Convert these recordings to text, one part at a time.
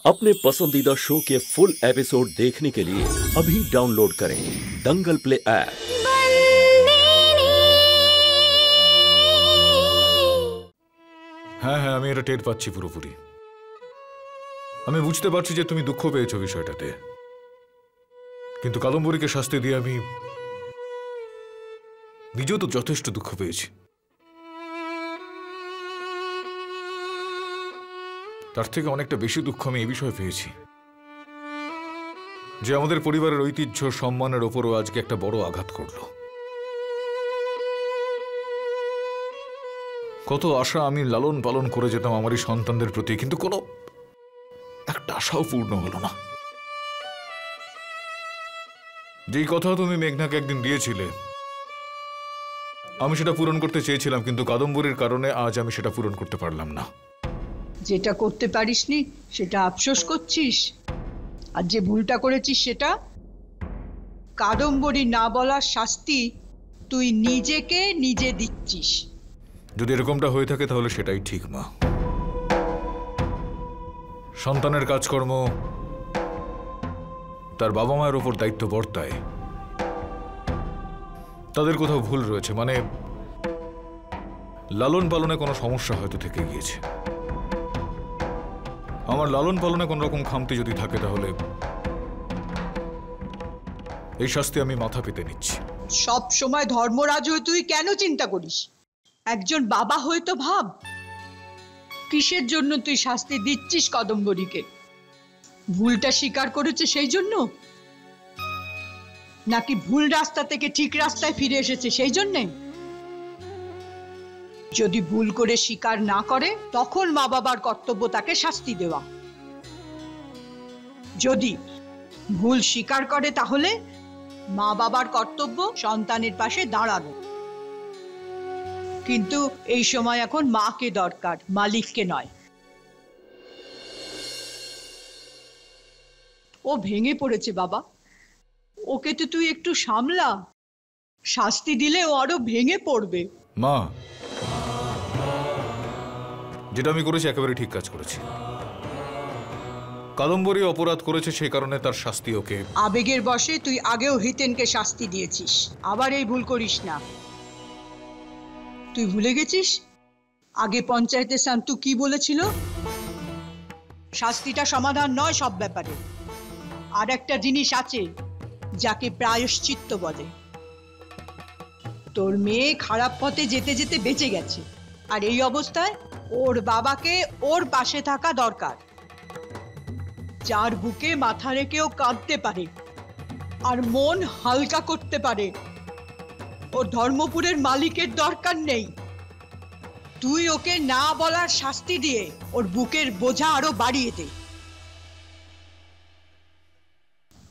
अपने पसंदीदा शो के फुल एपिसोड देखने के लिए अभी डाउनलोड करें दंगल प्ले ऐप। হ্যাঁ হ্যাঁ, আমি এটা টের পাচ্ছি পুরোপুরি। আমি বুঝতে পারছি যে তুমি দুঃখ পেয়েছো বিষয়টাতে, কিন্তু কাদম্বরীকে শাস্তি দিয়ে আমি নিজেও তো যথেষ্ট দুঃখ পেয়েছি। তার থেকে অনেকটা বেশি দুঃখ আমি এই বিষয়ে পেয়েছি যে আমাদের পরিবারের ঐতিহ্য সম্মানের ওপরও আজকে একটা বড় আঘাত করলো। কত আশা আমি লালন পালন করে যেতাম আমারই সন্তানদের প্রতি, কিন্তু কোনো একটা আশাও পূর্ণ হলো না। যেই কথা তুমি মেঘনাকে একদিন দিয়েছিলে আমি সেটা পূরণ করতে চেয়েছিলাম, কিন্তু কাদম্বরীর কারণে আজ আমি সেটা পূরণ করতে পারলাম না। যেটা করতে পারিসনি সেটা আফসোস করছিস, আর যে ভুলটা করেছিস সেটা কাদম্বরী না বলার শাস্তি তুই নিজেকে নিজে দিচ্ছিস। যদি এরকমটা হয়ে থাকে তাহলে সেটাই ঠিক মা। সন্তানের কাজকর্ম তার বাবা মায়ের ওপর দায়িত্ব বর্তায়, তাদের কোথাও ভুল রয়েছে, মানে লালন পালনে কোনো সমস্যা হয়তো থেকে গিয়েছে। আমার লালন পালনে কোন রকম খামতি যদি থাকে তাহলে এই শাস্তি আমি মাথা পেতে নিচ্ছি। সব সময় ধর্মরাজ হয়ে তুই কেন চিন্তা করিস? একজন বাবা হয়ে তো ভাব, কিসের জন্য তুই শাস্তি দিচ্ছিস কাদম্বরীকে? ভুলটা স্বীকার করেছে সেই জন্য, নাকি ভুল রাস্তা থেকে ঠিক রাস্তায় ফিরে এসেছে সেই জন্যে? যদি ভুল করে স্বীকার না করে তখন মা বাবার কর্তব্য তাকে শাস্তি দেওয়া। যদি ভুল স্বীকার করে তাহলে মা বাবার কর্তব্য সন্তানের পাশে দাঁড়ানো। কিন্তু এই সময় এখন মাকে দরকার, মালিককে নয়। ও ভেঙে পড়েছে বাবা, ওকে তো তুই একটু সামলা। শাস্তি দিলে ও আরো ভেঙে পড়বে। মা, যেটা আমি করেছি একেবারে ঠিক কাজ করেছি। কাদম্বরী অপরাধ করেছে সেই কারণে তার শাস্তি ওকে। আবেগের বশে তুই আগেও হিতেনকে শাস্তি দিয়েছিস, আবার এই ভুল করিস না। তুই ভুলে গেছিস আগে পঞ্চায়েতে শান্তু কি বলেছিল? শাস্তিটা সমাধান নয় সব ব্যাপারে। আর একটা জিনিস আছে যাকে প্রায়শ্চিত্ত বলে। তোর মেয়ে খারাপ পথে যেতে যেতে বেঁচে গেছে, আর এই অবস্থায় ওর বাবাকে ওর পাশে থাকা দরকার, যার বুকে মাথা রেখেও কাঁদতে পারে আর মন হালকা করতে পারে। ওর ধর্মপুরের মালিকের দরকার নেই। তুই ওকে না বলার শাস্তি দিয়ে ওর বুকের বোঝা আরো বাড়িয়ে দে।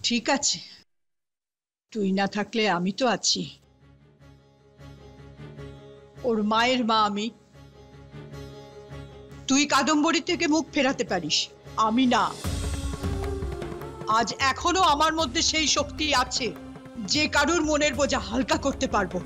ঠিক আছে, তুই না থাকলে আমি তো আছি। ওর মায়ের মা আমি। তুই কাদম্বরী থেকে মুখ ফেরাতে পারিস, আমি না। আজ এখনো আমার মধ্যে সেই শক্তি আছে যে কারুর মনের বোঝা হালকা করতে পারবো।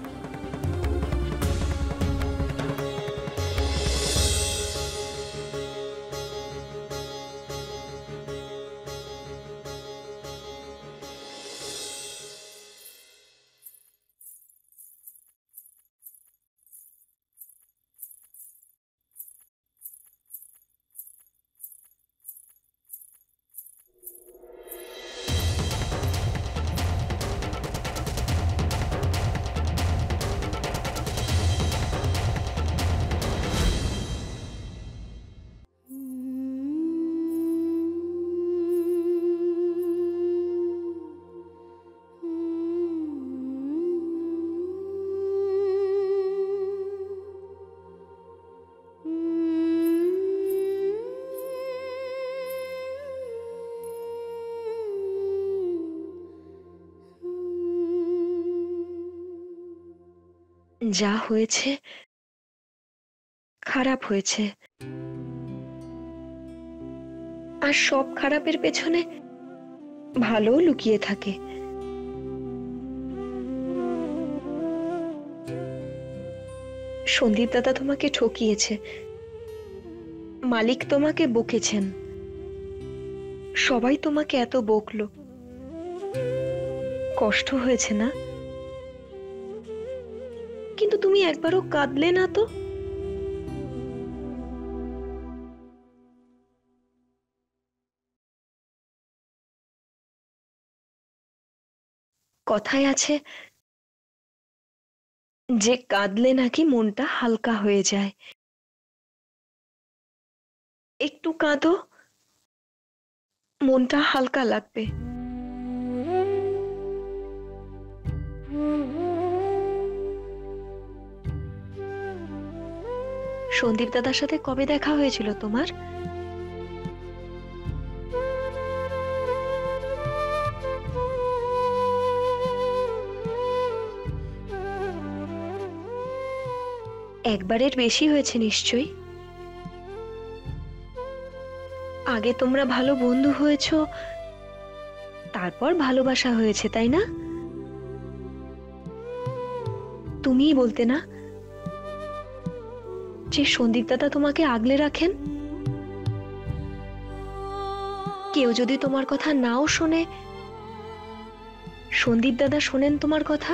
যা হয়েছে খারাপ হয়েছে, আর সব খারাপের পেছনে ভালো লুকিয়ে থাকে। সন্দীপ দাদা তোমাকে ঠকিয়েছে, মালিক তোমাকে বকেছেন, সবাই তোমাকে এত বকলো, কষ্ট হয়েছে না? কিন্তু তুমি একবারও কাঁদলে না তো? কথায় আছে যে কাঁদলে নাকি মনটা হালকা হয়ে যায়। একটু কাঁদো, মনটা হালকা লাগবে। সন্দীপ দাদার সাথে কবে দেখা হয়েছিল তোমার? একবারের বেশি হয়েছে নিশ্চয়ই। আগে তোমরা ভালো বন্ধু হয়েছো, তারপর ভালোবাসা হয়েছে, তাই না? তুমিই বলতে না যে সন্দীপ দাদা তোমাকে আগলে রাখেন? কেউ যদি তোমার কথা নাও শোনে, সন্দীপ দাদা শোনেন তোমার কথা।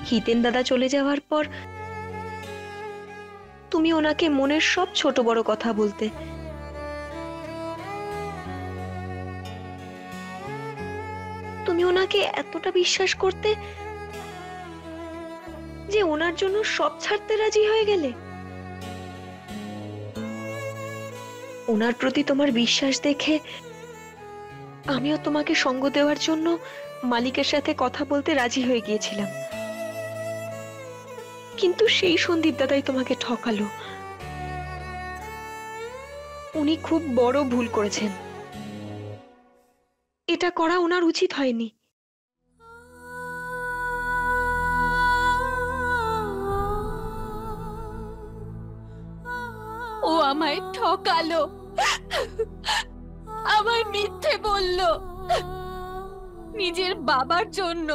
হিতেন দাদা চলে যাওয়ার পর তুমি ওনাকে মনের সব ছোট বড় কথা বলতে। তুমি ওনাকে এতটা বিশ্বাস করতে যে ওনার জন্য সব ছাড়তে রাজি হয়ে গেলে। ওনার প্রতি তোমার বিশ্বাস দেখে আমিও তোমাকে সঙ্গ দেওয়ার জন্য মালিকের সাথে কথা বলতে রাজি হয়ে গিয়েছিলাম, কিন্তু সেই সন্দীপ দাদাই তোমাকে ঠকালো। উনি খুব বড় ভুল করেছেন, এটা করা ওনার উচিত হয়নি। ও আমায় ঠকালো, আমায় মিথ্যে বলল নিজের বাবার জন্য।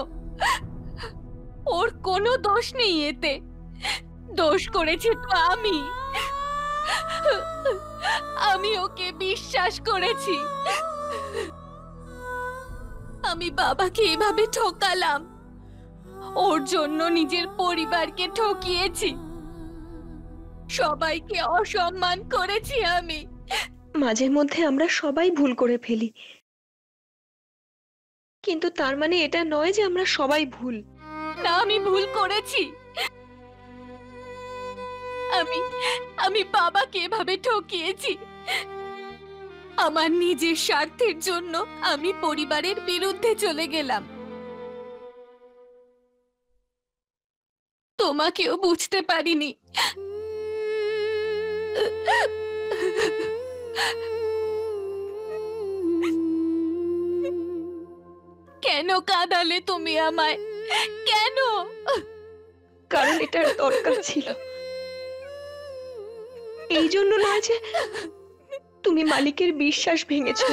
ওর কোনো দোষ নেই, এতে দোষ করেছে তো আমি ওকে বিশ্বাস করেছি। আমি বাবাকে এভাবে ঠকালাম, ওর জন্য নিজের পরিবারকে ঠকিয়েছি, সবাইকে অসম্মান করেছি আমি। মাঝে মধ্যে আমরা সবাই ভুল করে ফেলি, কিন্তু তার মানে এটা নয় যে আমরা সবাই ভুল। না, আমি ভুল করেছি। আমি বাবাকে এভাবে ঠকিয়েছি। আমার নিজের স্বার্থের জন্য আমি পরিবারের বিরুদ্ধে চলে গেলাম। তোমাকেও বুঝতে পারিনি। কেন কাঁদালে তুমি আমায়? কেন? কারণ এটার দরকার ছিল। এই জন্য নয় যে তুমি মালিকের বিশ্বাস ভেঙেছো,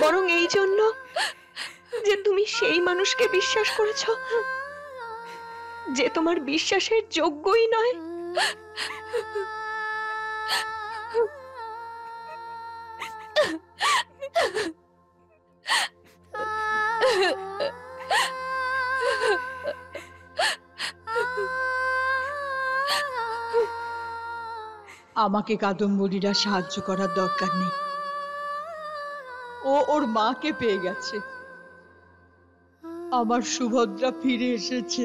বরং এই জন্য যে তুমি সেই মানুষকে বিশ্বাস করেছো যে তোমার বিশ্বাসের যোগ্যই নয়। আমাকে কাদম্বরীরা সাহায্য করার দরকার নেই, ও ওর মাকে পেয়ে গেছে। আমার সুভদ্রা ফিরে এসেছে।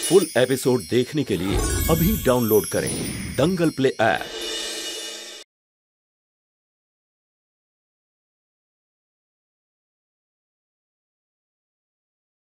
फुल एपिसोड देखने के लिए अभी डाउनलोड करें दंगल प्ले ऐप।